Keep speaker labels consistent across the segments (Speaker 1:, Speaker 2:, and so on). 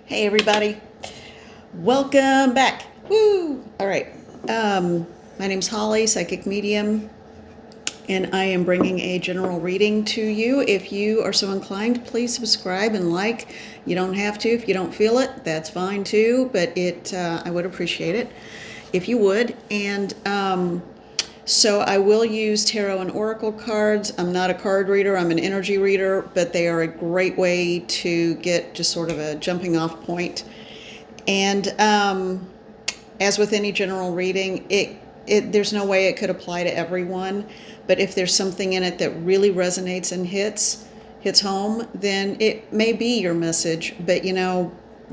Speaker 1: Hey, everybody. Welcome back. Woo! All right. My name's Holly, psychic medium, and I am bringing a general reading to you. If you are so inclined, please subscribe and like. You don't have to. If you don't feel it, that's fine too, but I would appreciate it if you would. And so I will use tarot and oracle cards. I'm not a card reader, I'm an energy reader, but they are a great way to get just sort of a jumping off point. And as with any general reading, there's no way it could apply to everyone, but if there's something in it that really resonates and hits home, then it may be your message. But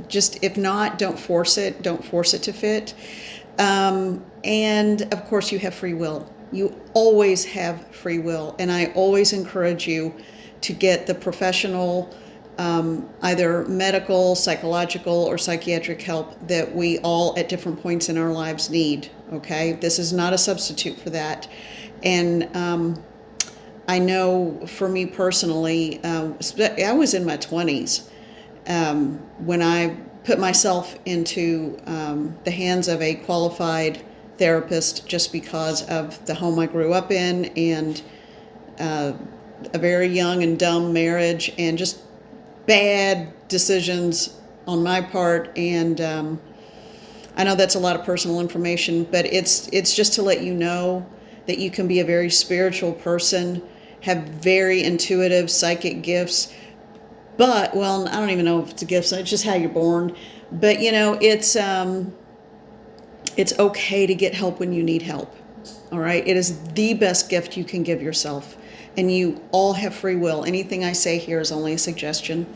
Speaker 1: just if not, don't force it to fit. And of course, you have free will. You always have free will. And I always encourage you to get the professional, either medical, psychological, or psychiatric help that we all at different points in our lives need. Okay? This is not a substitute for that. And I know for me personally, I was in my 20s when I put myself into the hands of a qualified therapist just because of the home I grew up in and a very young and dumb marriage and just bad decisions on my part. And I know that's a lot of personal information, but it's just to let you know that you can be a very spiritual person, have very intuitive psychic gifts. But, well, I don't even know if it's a gift, so it's just how you're born. But, it's okay to get help when you need help. All right? It is the best gift you can give yourself. And you all have free will. Anything I say here is only a suggestion.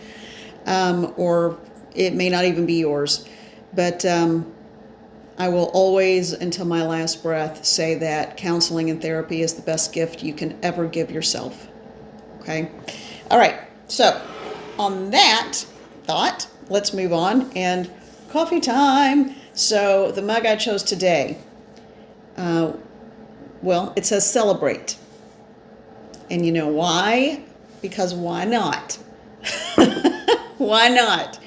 Speaker 1: Or it may not even be yours. But I will always, until my last breath, say that counseling and therapy is the best gift you can ever give yourself. Okay? All right. So, on that thought, let's move on. And coffee time. So the mug I chose today, it says celebrate. And you know why? Because why not? Why not?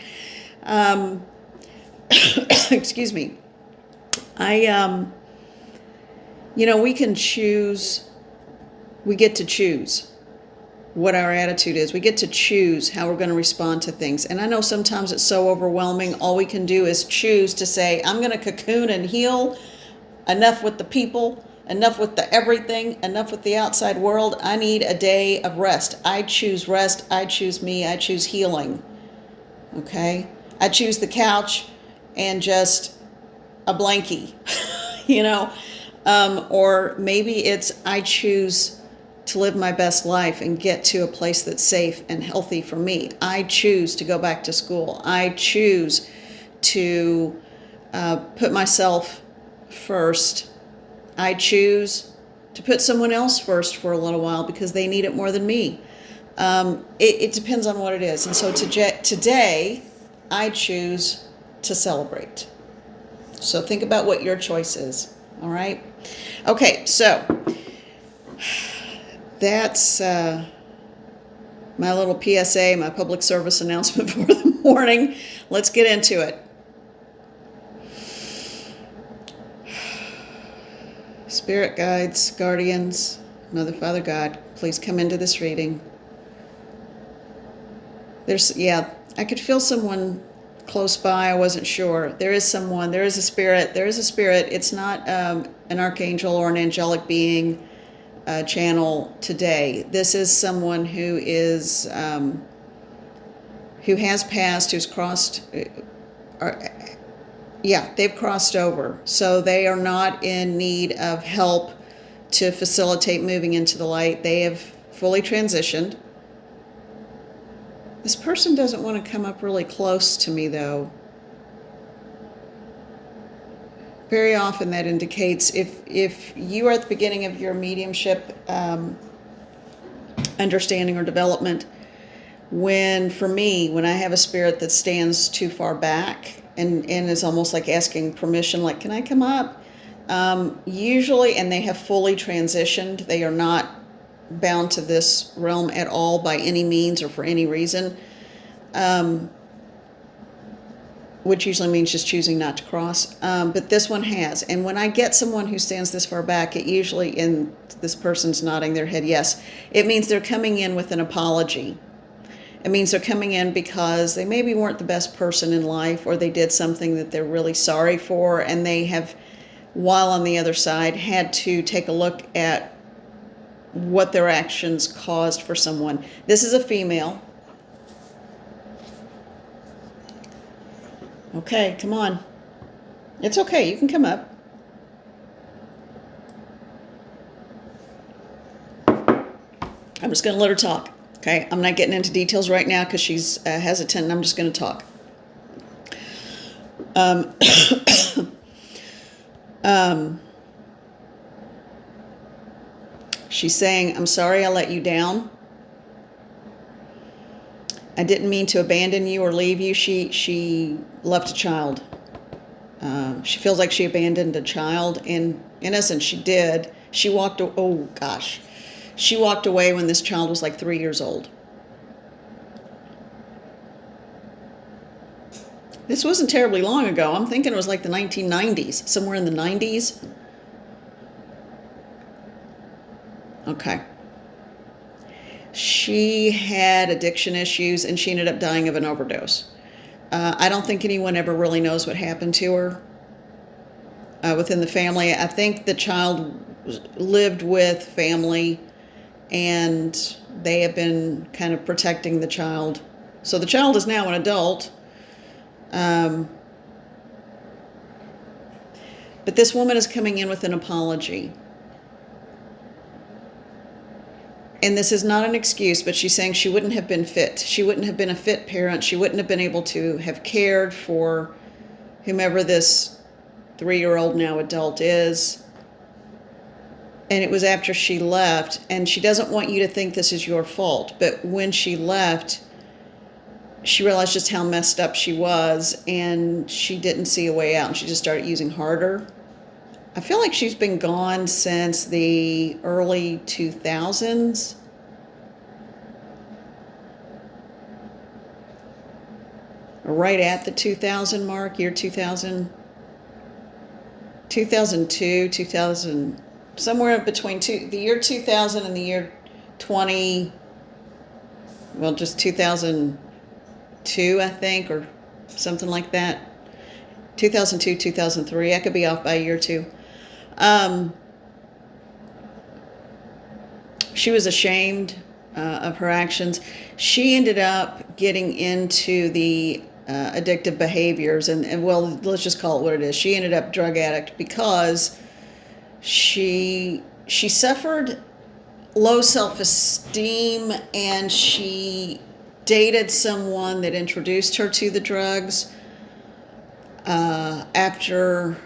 Speaker 1: Excuse me. We can choose, we get to choose what our attitude is. We get to choose how we're going to respond to things. And I know sometimes it's so overwhelming. All we can do is choose to say, I'm going to cocoon and heal. Enough with the people, enough with the everything, enough with the outside world. I need a day of rest. I choose rest. I choose me. I choose healing. Okay? I choose the couch and just a blankie, or maybe it's I choose to live my best life and get to a place that's safe and healthy for me. I choose to go back to school. I choose to put myself first. I choose to put someone else first for a little while because they need it more than me. It depends on what it is. And so today, I choose to celebrate. So think about what your choice is. All right? Okay, so that's my little PSA, my public service announcement for the morning. Let's get into it. Spirit guides, guardians, Mother, Father, God, please come into this reading. I could feel someone close by. I wasn't sure. There is someone, there is a spirit. It's not an archangel or an angelic being. Channel today. This is someone who is who has passed, who's crossed. They've crossed over, so they are not in need of help to facilitate moving into the light. They have fully transitioned. This person doesn't want to come up really close to me, though. Very often that indicates if you are at the beginning of your mediumship understanding or development, when I have a spirit that stands too far back and is almost like asking permission, like, can I come up? Usually, and they have fully transitioned, they are not bound to this realm at all by any means or for any reason. which usually means just choosing not to cross. But this one has. And when I get someone who stands this far back, it usually, and this person's nodding their head yes, it means they're coming in with an apology. It means they're coming in because they maybe weren't the best person in life, or they did something that they're really sorry for, and they have, while on the other side, had to take a look at what their actions caused for someone. This is a female. Okay, come on. It's okay, you can come up. I'm just going to let her talk. Okay, I'm not getting into details right now because she's hesitant, and I'm just going to talk. She's saying, I'm sorry I let you down. I didn't mean to abandon you or leave you. She left a child. She feels like she abandoned a child, and in essence, she did. She walked away when this child was like 3 years old. This wasn't terribly long ago. I'm thinking it was like the 1990s, somewhere in the 90s. Okay. She had addiction issues, and she ended up dying of an overdose. I don't think anyone ever really knows what happened to her within the family. I think the child lived with family, and they have been kind of protecting the child. So the child is now an adult. But this woman is coming in with an apology. And this is not an excuse, but she's saying she wouldn't have been fit. She wouldn't have been a fit parent. She wouldn't have been able to have cared for whomever this 3-year-old now adult is. And it was after she left, and she doesn't want you to think this is your fault. But when she left, she realized just how messed up she was, and she didn't see a way out, and she just started using harder. I feel like she's been gone since the early 2000s. Right at the 2000 mark, year 2000, 2002, 2000, somewhere between the year 2000 and the year 2002, I think, or something like that. 2002, 2003. I could be off by a year or two. She was ashamed of her actions. She ended up getting into the addictive behaviors, and well, let's just call it what it is. She ended up drug addict because she suffered low self-esteem, and she dated someone that introduced her to the drugs after.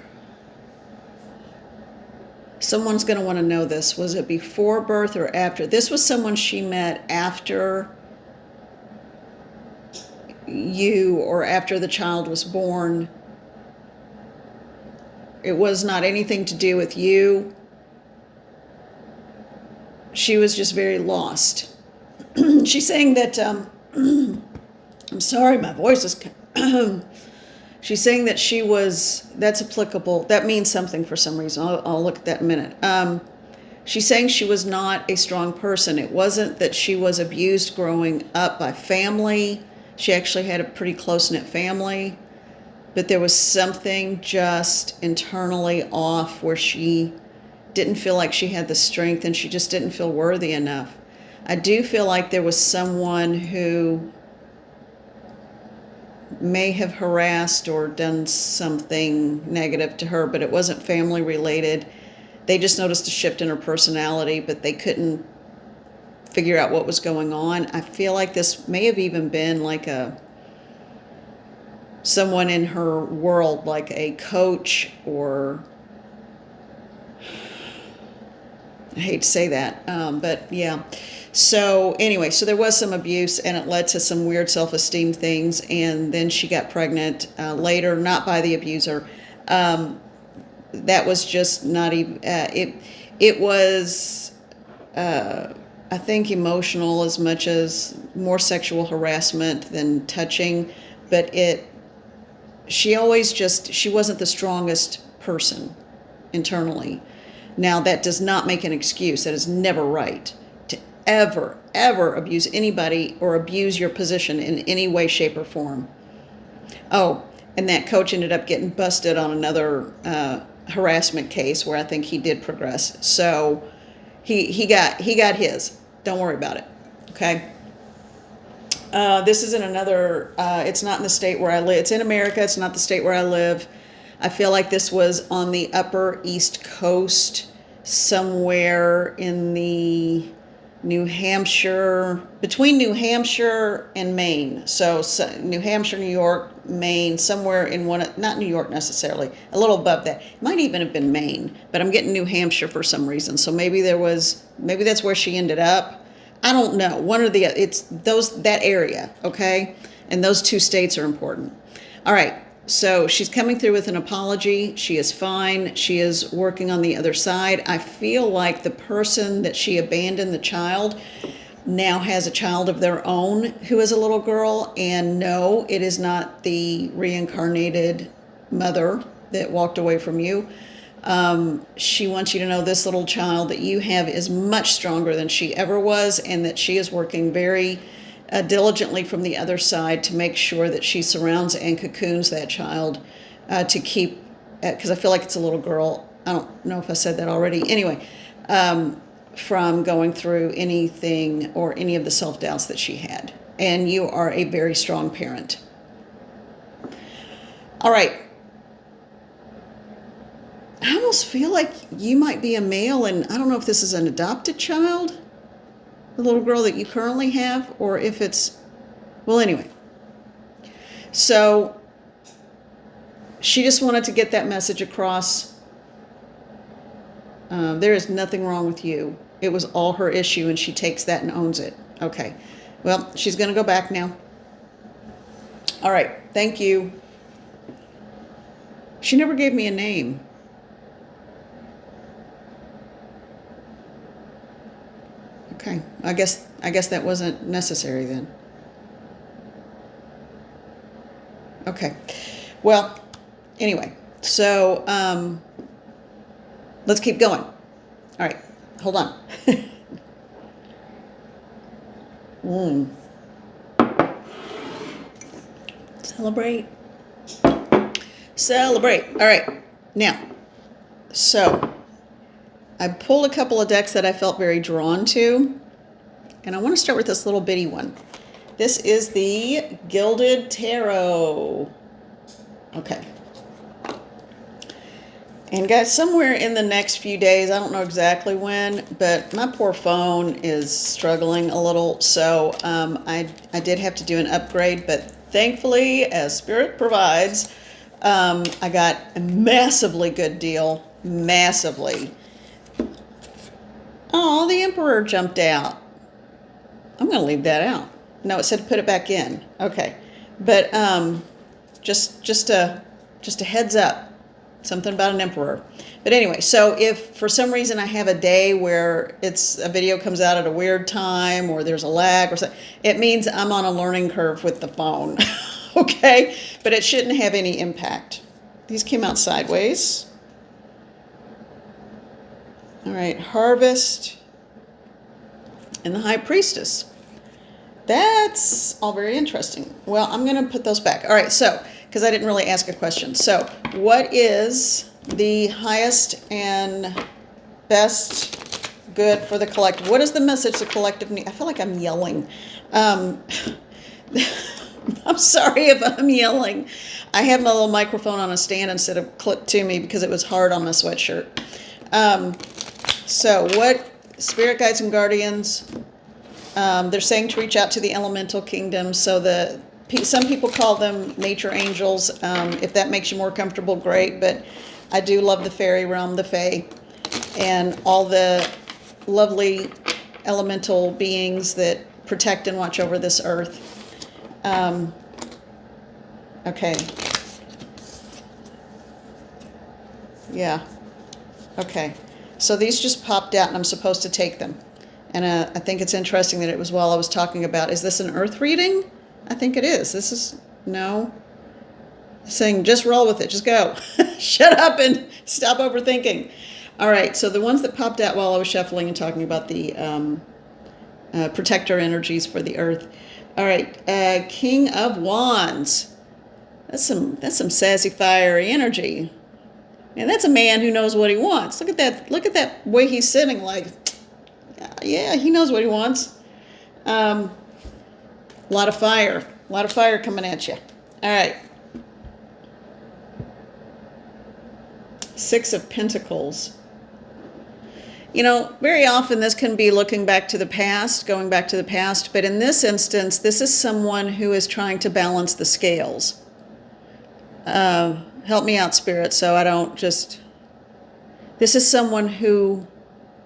Speaker 1: Someone's going to want to know this. Was it before birth or after? This was someone she met after you, or after the child was born. It was not anything to do with you. She was just very lost. She's saying that, I'm sorry, my voice is... She's saying that that's applicable, that means something for some reason. I'll look at that in a minute. She's saying she was not a strong person. It wasn't that she was abused growing up by family. She actually had a pretty close-knit family. But there was something just internally off where she didn't feel like she had the strength, and she just didn't feel worthy enough. I do feel like there was someone who may have harassed or done something negative to her, but it wasn't family related. They just noticed a shift in her personality, but they couldn't figure out what was going on. I feel like this may have even been like someone in her world, like a coach, or I hate to say that, but yeah. So anyway, so there was some abuse, and it led to some weird self-esteem things, and then she got pregnant later, not by the abuser. That was just not even, it was, I think, emotional as much as more sexual harassment than touching, but she always just, she wasn't the strongest person internally. Now, that does not make an excuse. That is never right to ever abuse anybody or abuse your position in any way, shape, or form. Oh, and that coach ended up getting busted on another harassment case where I think he did progress. So he got his. Don't worry about it. Okay. This is in another. It's not in the state where I live. It's in America. It's not the state where I live. I feel like this was on the Upper East Coast, somewhere in the New Hampshire, between New Hampshire and Maine. So New Hampshire, New York, Maine, somewhere in one, not New York necessarily, a little above that. It might even have been Maine, but I'm getting New Hampshire for some reason. So maybe that's where she ended up. I don't know. One or the, it's that area, okay? And those two states are important. All right. So she's coming through with an apology. She is fine. She is working on the other side. I feel like the person that she abandoned, the child, now has a child of their own who is a little girl. And no, it is not the reincarnated mother that walked away from you. She wants you to know this little child that you have is much stronger than she ever was, and that she is working very diligently from the other side to make sure that she surrounds and cocoons that child to keep, because I feel like it's a little girl. I don't know if I said that already. Anyway, from going through anything or any of the self-doubts that she had. And you are a very strong parent. All right. I almost feel like you might be a male, and I don't know if this is an adopted child, the little girl that you currently have, or if it's, well, anyway. So she just wanted to get that message across. There is nothing wrong with you. It was all her issue, and she takes that and owns it. Okay. Well, she's going to go back now. All right. Thank you. She never gave me a name. Okay, I guess that wasn't necessary then. Okay, well, anyway, so let's keep going. All right, hold on. Celebrate. All right, now, so I pulled a couple of decks that I felt very drawn to, and I want to start with this little bitty one. This is the Gilded Tarot. Okay. And guys, somewhere in the next few days, I don't know exactly when, but my poor phone is struggling a little, so I did have to do an upgrade, but thankfully, as Spirit provides, I got a massively good deal, massively. Oh, the Emperor jumped out. I'm going to leave that out. No, it said put it back in. Okay. But just a heads up. Something about an Emperor. But anyway, so if for some reason I have a day where a video comes out at a weird time, or there's a lag or something, it means I'm on a learning curve with the phone. Okay? But it shouldn't have any impact. These came out sideways. All right, Harvest and the High Priestess. That's all very interesting. Well, I'm going to put those back. All right, so, because I didn't really ask a question. So, what is the highest and best good for the collective? What is the message the collective need? I feel like I'm yelling. I'm sorry if I'm yelling. I have my little microphone on a stand instead of clipped to me because it was hard on my sweatshirt. So what Spirit Guides and Guardians, they're saying to reach out to the elemental kingdom. So some people call them nature angels. If that makes you more comfortable, great. But I do love the fairy realm, the fae, and all the lovely elemental beings that protect and watch over this earth. Okay. Yeah. Okay. So these just popped out, and I'm supposed to take them. And I think it's interesting that it was while I was talking about, is this an earth reading? I think it is. No. saying just roll with it, just go. Shut up and stop overthinking. All right, so the ones that popped out while I was shuffling and talking about the protector energies for the earth. All right, King of Wands. That's some sassy, fiery energy. And that's a man who knows what he wants. Look at that. Look at that way he's sitting. Like, yeah, he knows what he wants. A lot of fire. A lot of fire coming at you. All right. Six of Pentacles. You know, very often this can be looking back to the past, going back to the past. But in this instance, this is someone who is trying to balance the scales. Help me out, Spirit, so I don't just... This is someone who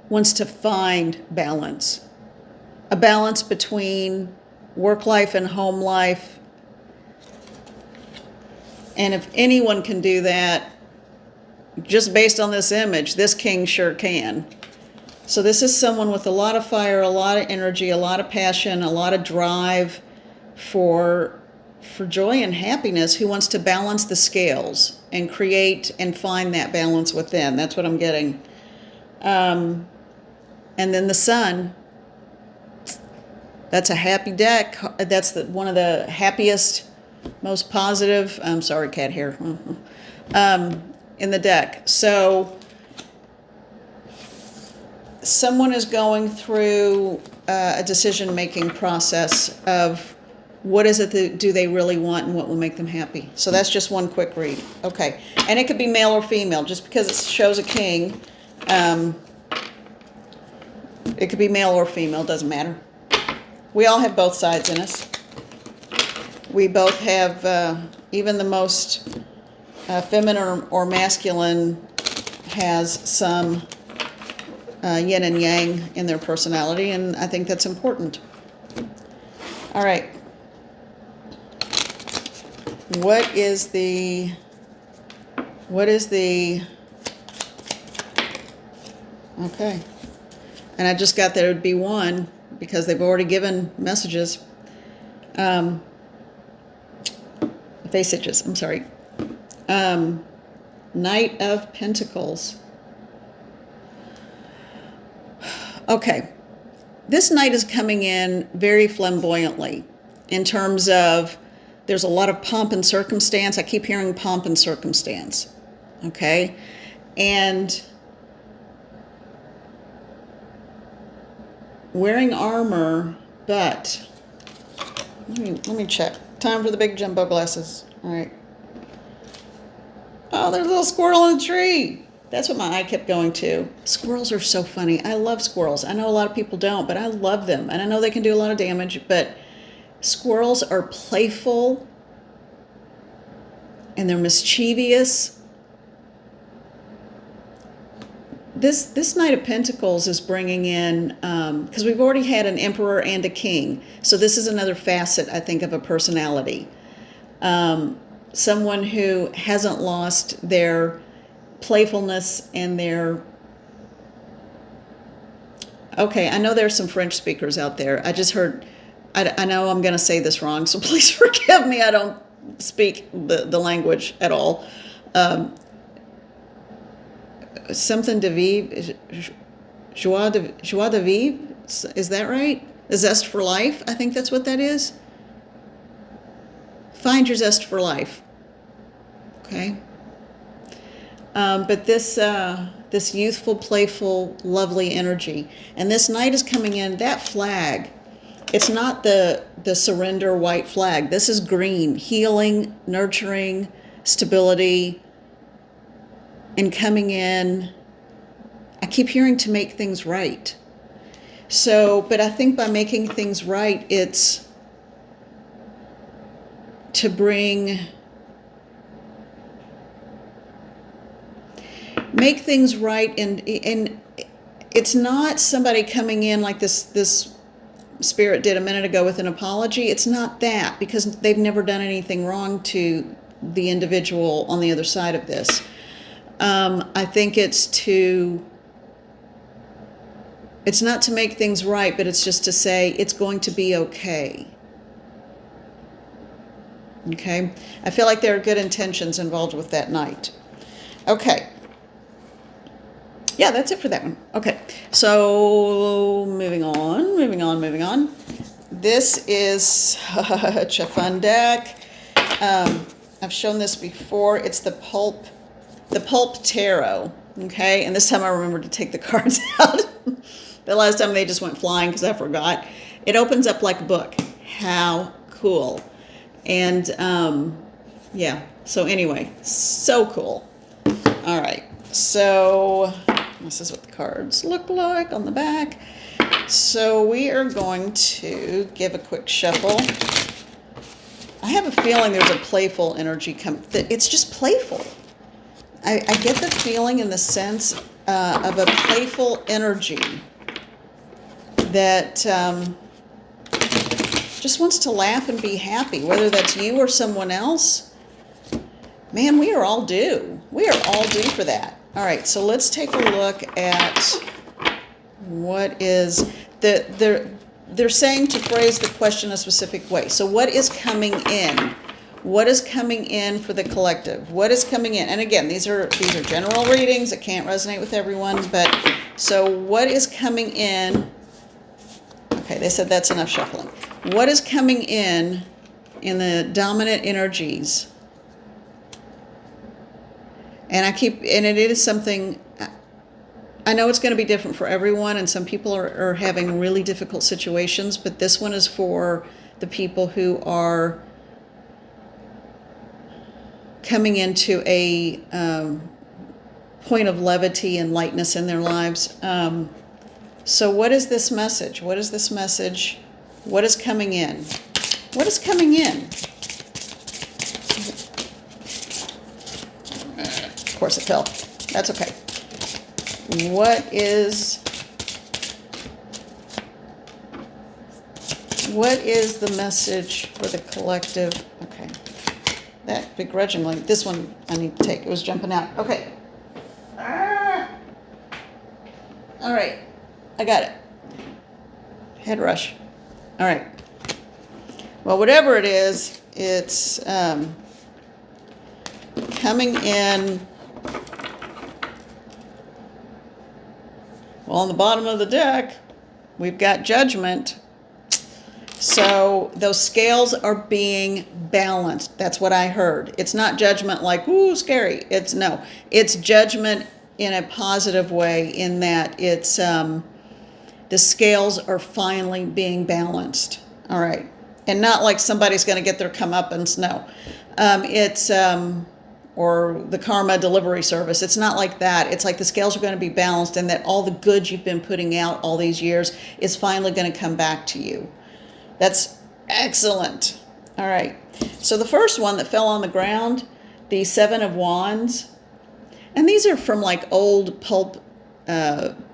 Speaker 1: wants to find balance. A balance between work life and home life. And if anyone can do that, just based on this image, this king sure can. So this is someone with a lot of fire, a lot of energy, a lot of passion, a lot of drive for joy and happiness, who wants to balance the scales and create and find that balance within. That's what I'm getting. And then the Sun. That's a happy deck. That's one of the happiest, most positive, I'm sorry, cat hair, in the deck. So someone is going through a decision-making process of what is it that do they really want and what will make them happy. So that's just one quick read. Okay. And it could be male or female. Just because it shows a king, it could be male or female, doesn't matter. We all have both sides in us. We both have, even the most feminine or masculine has some yin and yang in their personality, and I think that's important. All right. What is the, okay. And I just got that it would be one because they've already given messages. Messages, I'm sorry. Knight of Pentacles. Okay. This knight is coming in very flamboyantly in terms of there's a lot of pomp and circumstance. I keep hearing pomp and circumstance. Okay? And wearing armor, but let me check. Time for the big jumbo glasses. All right. Oh, there's a little squirrel in the tree. That's what my eye kept going to. Squirrels are so funny. I love squirrels. I know a lot of people don't, but I love them. And I know they can do a lot of damage, but squirrels are playful and they're mischievous. This Knight of Pentacles is bringing in, because we've already had an emperor and a king. So this is another facet, I think, of a personality. Someone who hasn't lost their playfulness and their... Okay, I know there's some French speakers out there. I just heard... I know I'm going to say this wrong, so please forgive me. I don't speak the language at all. Something de vivre, joie de vivre, is that right? A zest for life, I think that's what that is. Find your zest for life. Okay. But this youthful, playful, lovely energy, and this knight is coming in. That flag, it's not the surrender white flag. This is green, healing, nurturing, stability, and coming in. I keep hearing to make things right. So, but I think by making things right, it's to make things right, and it's not somebody coming in like this spirit did a minute ago with an apology. It's not that, because they've never done anything wrong to the individual on the other side of this. I think it's not to make things right, but it's just to say it's going to be okay. Okay? I feel like there are good intentions involved with that Knight. Okay. Yeah, that's it for that one. Okay. So, moving on, moving on, moving on. This is such a fun deck. I've shown this before. It's the Pulp Tarot. Okay, and this time I remembered to take the cards out. The last time they just went flying because I forgot. It opens up like a book. How cool. And yeah, so anyway, so cool. All right, so this is what the cards look like on the back. So we are going to give a quick shuffle. I have a feeling there's a playful energy coming. It's just playful. I get the feeling in the sense of a playful energy that just wants to laugh and be happy, whether that's you or someone else. Man, we are all due. We are all due for that. All right, so let's take a look at what is they're saying to phrase the question a specific way. So what is coming in? What is coming in for the collective? What is coming in? And again, these are general readings. It can't resonate with everyone, but so what is coming in? Okay, they said that's enough shuffling. What is coming in the dominant energies? And it is something, I know it's going to be different for everyone, and some people are having really difficult situations, but this one is for the people who are coming into a point of levity and lightness in their lives. So what is this message? What is this message? What is coming in? What is coming in? Of course it fell. That's okay. What is the message for the collective? Okay. That begrudgingly, this one I need to take. It was jumping out. Okay. All right. I got it. Head rush. All right. Well, whatever it is, it's coming in. Well, on the bottom of the deck, we've got Judgment. So those scales are being balanced. That's what I heard. It's not judgment like, ooh, scary. It's judgment in a positive way, in that it's the scales are finally being balanced. All right. And not like somebody's going to get their comeuppance. No. It's or the karma delivery service. It's not like that. It's like the scales are going to be balanced, and that all the good you've been putting out all these years is finally going to come back to you. That's excellent. All right. So the first one that fell on the ground, the Seven of Wands, and these are from like old pulp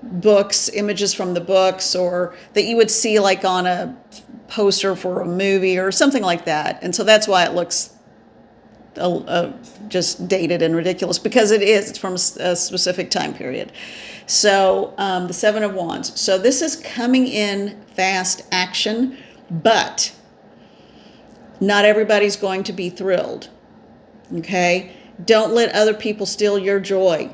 Speaker 1: books, images from the books, or that you would see like on a poster for a movie or something like that. And so that's why it looks just dated and ridiculous, because it's from a specific time period. So the Seven of Wands. So this is coming in fast action, but not everybody's going to be thrilled. Okay? Don't let other people steal your joy.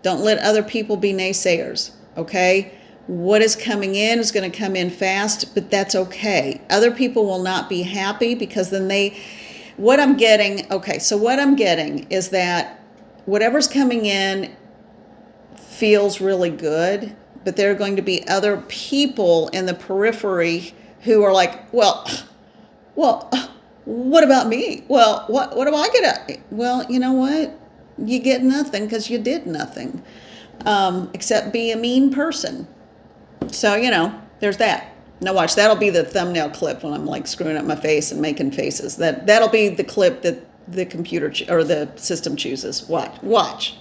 Speaker 1: Don't let other people be naysayers. Okay? What is coming in is going to come in fast, but that's okay. Other people will not be happy, because then what I'm getting is that whatever's coming in feels really good, but there are going to be other people in the periphery who are like, well, what about me? Well, what do I get? Well, you know what? You get nothing, because you did nothing, except be a mean person. So, there's that. Now watch, that'll be the thumbnail clip when I'm like screwing up my face and making faces. That'll be the clip that the computer or the system chooses. Watch.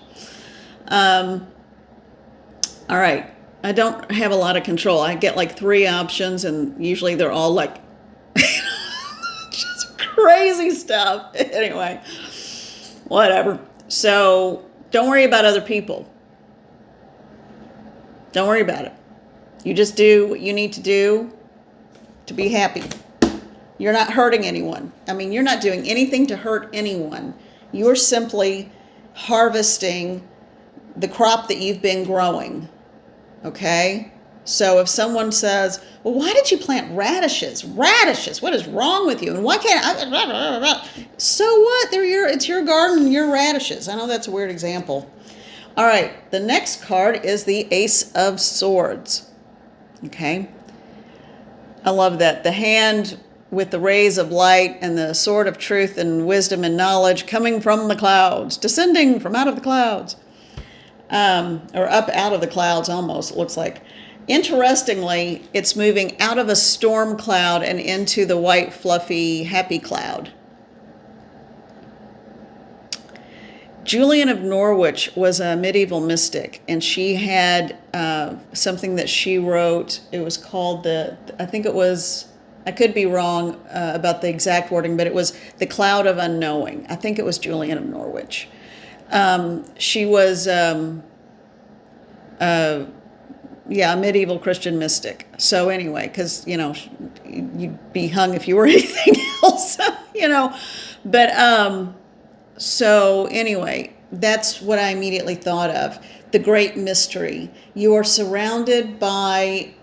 Speaker 1: All right. I don't have a lot of control. I get like 3 options, and usually they're all like just crazy stuff. Anyway, whatever. So don't worry about other people. Don't worry about it. You just do what you need to do to be happy. You're not hurting anyone. I mean, you're not doing anything to hurt anyone. You're simply harvesting the crop that you've been growing. Okay? So if someone says, well, why did you plant radishes? Radishes, what is wrong with you? And why can't I? So what? It's your garden, your radishes. I know that's a weird example. All right, the next card is the Ace of Swords. Okay? I love that. The hand with the rays of light and the sword of truth and wisdom and knowledge coming from the clouds, descending from out of the clouds. Or up out of the clouds almost, it looks like. Interestingly, it's moving out of a storm cloud and into the white, fluffy, happy cloud. Julian of Norwich was a medieval mystic, and she had something that she wrote. It was called I could be wrong about the exact wording, but it was the Cloud of Unknowing. I think it was Julian of Norwich. She was a medieval Christian mystic. So anyway, because, you'd be hung if you were anything else, But so anyway, that's what I immediately thought of. The great mystery. You are surrounded by...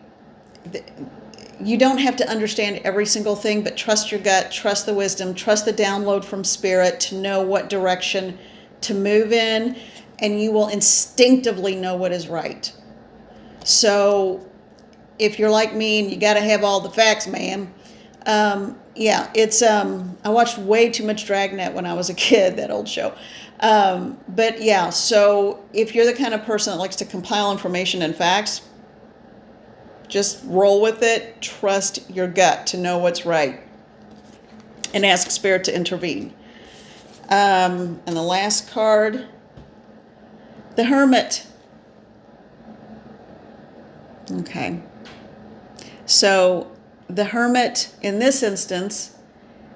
Speaker 1: You don't have to understand every single thing, but trust your gut, trust the wisdom, trust the download from spirit to know what direction to move in, and you will instinctively know what is right. So if you're like me and you got to have all the facts, man, it's, I watched way too much Dragnet when I was a kid, that old show. But yeah, so if you're the kind of person that likes to compile information and facts, just roll with it, trust your gut to know what's right, and ask spirit to intervene. And the last card, the Hermit. Okay. So the Hermit in this instance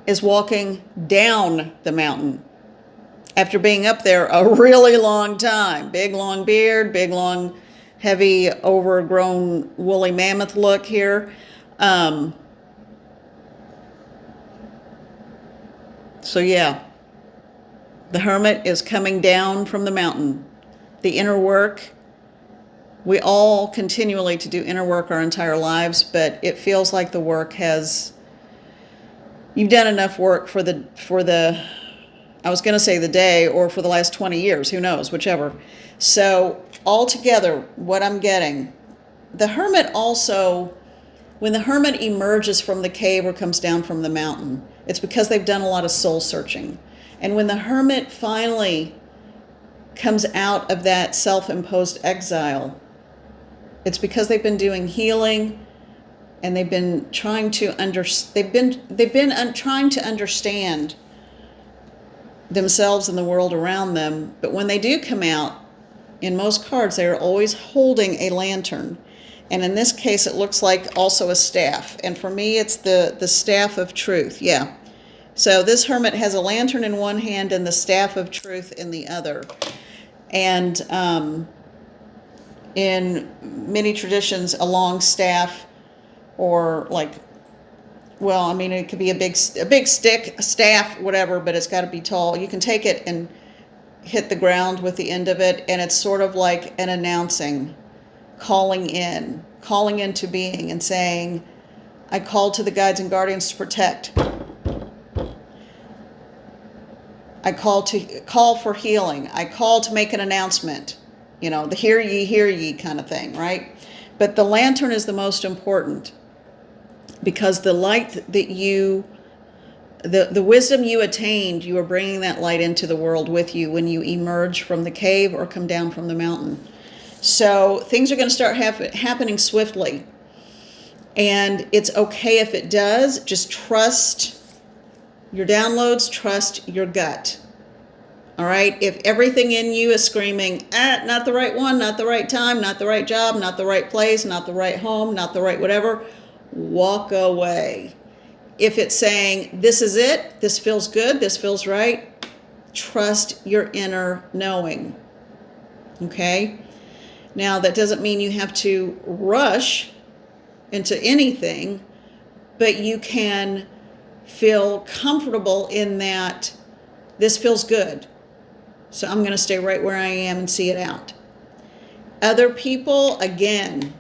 Speaker 1: is walking down the mountain after being up there a really long time. Big, long beard, big, long, heavy, overgrown, woolly mammoth look here. So yeah, the Hermit is coming down from the mountain. The inner work. We all continually to do inner work our entire lives, but it feels like the work you've done enough work for the, I was going to say the day, or for the last 20 years, who knows, whichever. So altogether, what I'm getting, the Hermit also, when the Hermit emerges from the cave or comes down from the mountain, it's because they've done a lot of soul searching. And when the Hermit finally comes out of that self-imposed exile, it's because they've been doing healing, and they've been trying to trying to understand themselves and the world around them. But when they do come out, in most cards, they are always holding a lantern, and in this case, it looks like also a staff. And for me, it's the staff of truth. Yeah. So this Hermit has a lantern in one hand and the staff of truth in the other, and in many traditions, a long staff, or it could be a big stick, a staff, whatever, but it's got to be tall. You can take it and hit the ground with the end of it, and it's sort of like an announcing, calling into being and saying, I call to the guides and guardians to protect. I call for healing. I call to make an announcement. The hear ye kind of thing, right? But the lantern is the most important, because the light that the wisdom you attained, you are bringing that light into the world with you when you emerge from the cave or come down from the mountain. So things are going to start happening swiftly. And it's okay if it does. Just trust your downloads, trust your gut. All right? If everything in you is screaming, not the right one, not the right time, not the right job, not the right place, not the right home, not the right whatever, walk away. If it's saying, this is it, this feels good, this feels right, trust your inner knowing. Okay? Now, that doesn't mean you have to rush into anything, but you can feel comfortable in that this feels good. So I'm going to stay right where I am and see it out. Other people, again,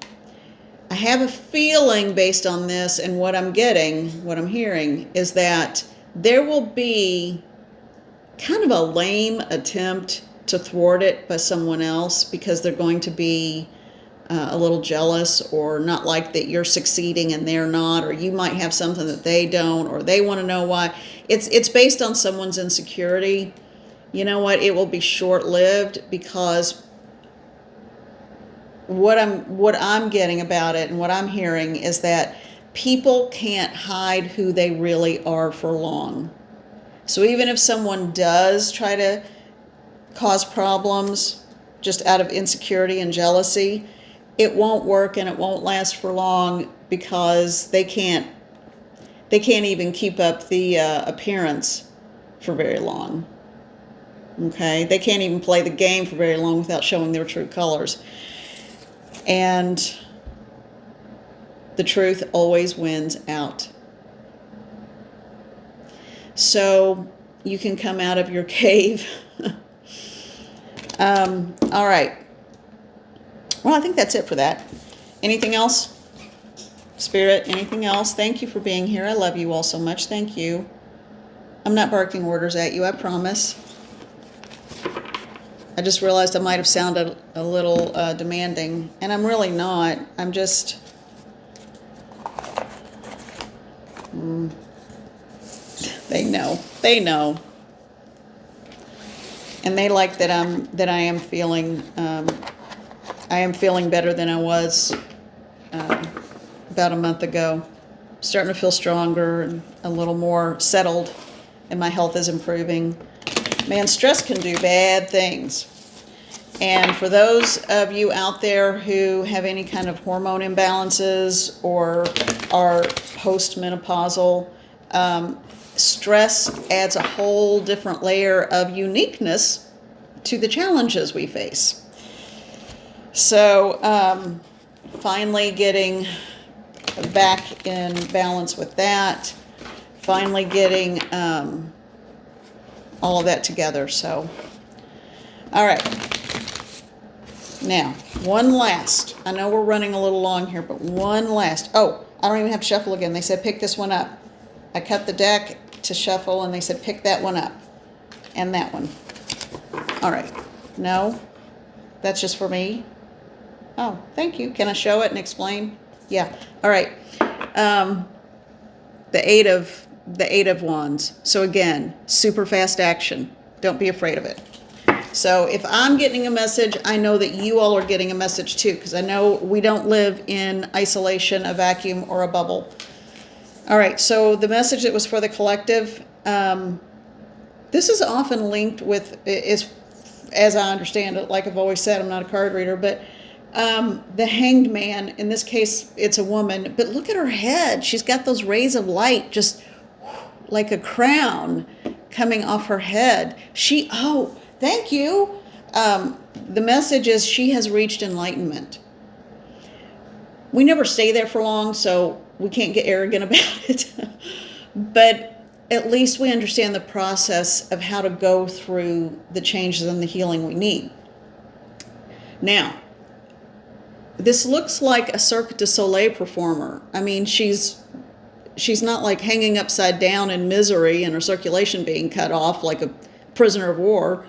Speaker 1: I have a feeling based on this and what I'm getting, what I'm hearing, is that there will be kind of a lame attempt to thwart it by someone else because they're going to be a little jealous or not like that you're succeeding and they're not, or you might have something that they don't, or they want to know why. It's based on someone's insecurity. You know what? It will be short-lived because what I'm getting about it and what I'm hearing is that people can't hide who they really are for long. So even if someone does try to cause problems just out of insecurity and jealousy, it won't work and it won't last for long because they can't even keep up the appearance for very long. Okay? They can't even play the game for very long without showing their true colors. And the truth always wins out. So you can come out of your cave. All right. Well, I think that's it for that. Anything else? Spirit, anything else? Thank you for being here. I love you all so much. Thank you. I'm not barking orders at you, I promise. I just realized I might have sounded a little demanding, and I'm really not. I'm just... They know. They know. And they like that I am feeling better than I was about a month ago. Starting to feel stronger and a little more settled, and my health is improving. Man, stress can do bad things. And for those of you out there who have any kind of hormone imbalances or are postmenopausal, stress adds a whole different layer of uniqueness to the challenges we face. So finally getting back in balance with that, finally getting all of that together. So, all right. Now, one last. I know we're running a little long here, but one last. Oh, I don't even have to shuffle again. They said pick this one up. I cut the deck to shuffle, and they said pick that one up. And that one. All right. No? That's just for me? Oh, thank you. Can I show it and explain? Yeah. All right. The Eight of Wands. So again, super fast action. Don't be afraid of it. So if I'm getting a message, I know that you all are getting a message too, because I know we don't live in isolation, a vacuum, or a bubble. All right, so the message that was for the collective, this is often linked with, as I understand it, like I've always said, I'm not a card reader, but the Hanged Man, in this case, it's a woman, but look at her head. She's got those rays of light, just like a crown coming off her head. Thank you. The message is she has reached enlightenment. We never stay there for long, so we can't get arrogant about it. But at least we understand the process of how to go through the changes and the healing we need. Now, this looks like a Cirque du Soleil performer. I mean, she's not like hanging upside down in misery and her circulation being cut off like a prisoner of war.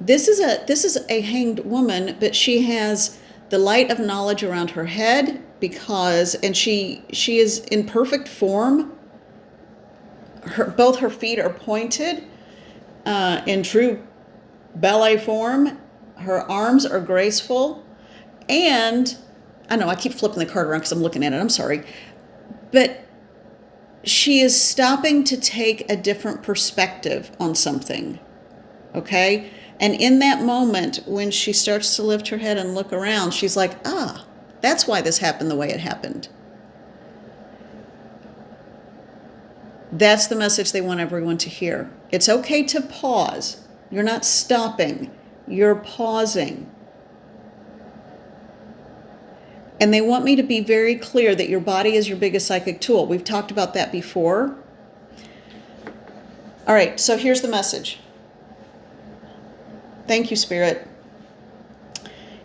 Speaker 1: This is a hanged woman, but she has the light of knowledge around her head and she is in perfect form. Both her feet are pointed in true ballet form. Her arms are graceful. And I know I keep flipping the card around because I'm looking at it. I'm sorry. But she is stopping to take a different perspective on something. Okay? And in that moment, when she starts to lift her head and look around, she's like, that's why this happened the way it happened. That's the message they want everyone to hear. It's okay to pause. You're not stopping. You're pausing. And they want me to be very clear that your body is your biggest psychic tool. We've talked about that before. All right, so here's the message. Thank you, Spirit.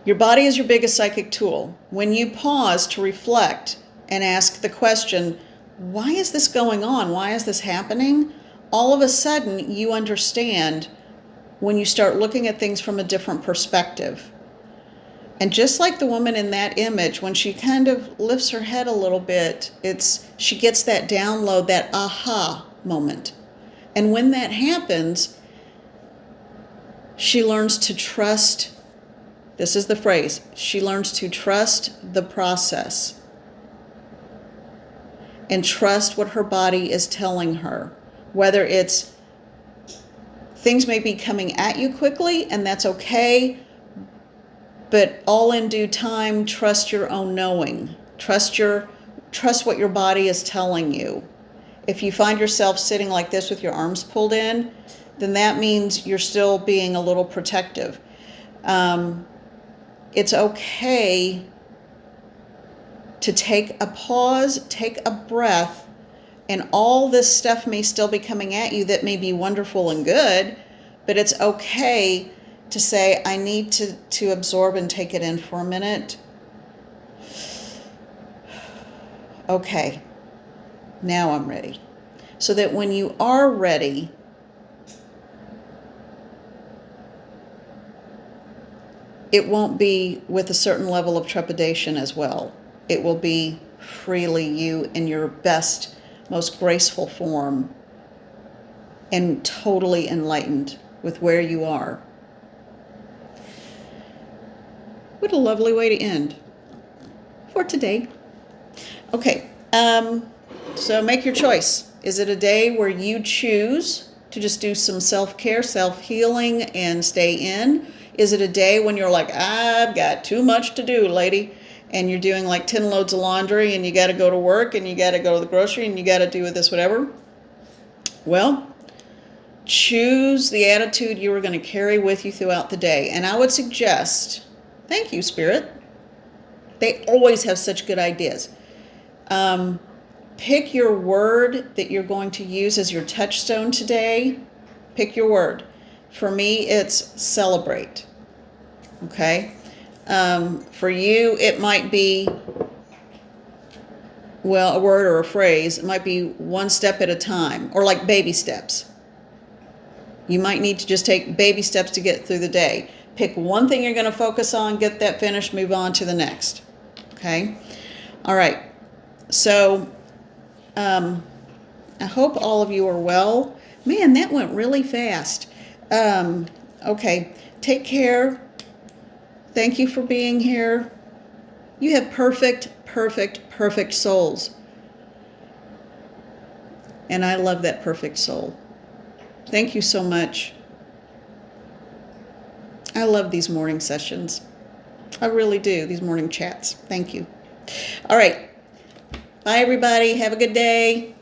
Speaker 1: Your body is your biggest psychic tool. When you pause to reflect and ask the question, why is this going on? Why is this happening? All of a sudden, you understand when you start looking at things from a different perspective. And just like the woman in that image, when she kind of lifts her head a little bit, she gets that download, that aha moment. And when that happens, she learns to trust. This is the phrase. She learns to trust the process and trust what her body is telling her. Whether it's things may be coming at you quickly, and that's okay, but all in due time, trust your own knowing. Trust what your body is telling you. If you find yourself sitting like this with your arms pulled in, then that means you're still being a little protective. It's okay to take a pause, take a breath, and all this stuff may still be coming at you that may be wonderful and good, but it's okay to say, I need to absorb and take it in for a minute. Okay, now I'm ready. So that when you are ready, it won't be with a certain level of trepidation as well. It will be freely you in your best, most graceful form and totally enlightened with where you are. What a lovely way to end for today. Okay, so make your choice. Is it a day where you choose to just do some self-care, self-healing, and stay in? Is it a day when you're like, I've got too much to do, lady, and you're doing like 10 loads of laundry, and you got to go to work, and you got to go to the grocery, and you got to do this, whatever? Well, choose the attitude you are going to carry with you throughout the day. And I would suggest, thank you, Spirit. They always have such good ideas. Pick your word that you're going to use as your touchstone today. Pick your word. For me, it's celebrate. Okay? For you, it might be, well, a word or a phrase. It might be one step at a time, or like baby steps. You might need to just take baby steps to get through the day. Pick one thing you're going to focus on, get that finished, move on to the next. Okay? All right. So, I hope all of you are well. Man, that went really fast. Okay. Take care. Thank you for being here. You have perfect, perfect, perfect souls. And I love that perfect soul. Thank you so much. I love these morning sessions. I really do, these morning chats. Thank you. All right. Bye, everybody. Have a good day.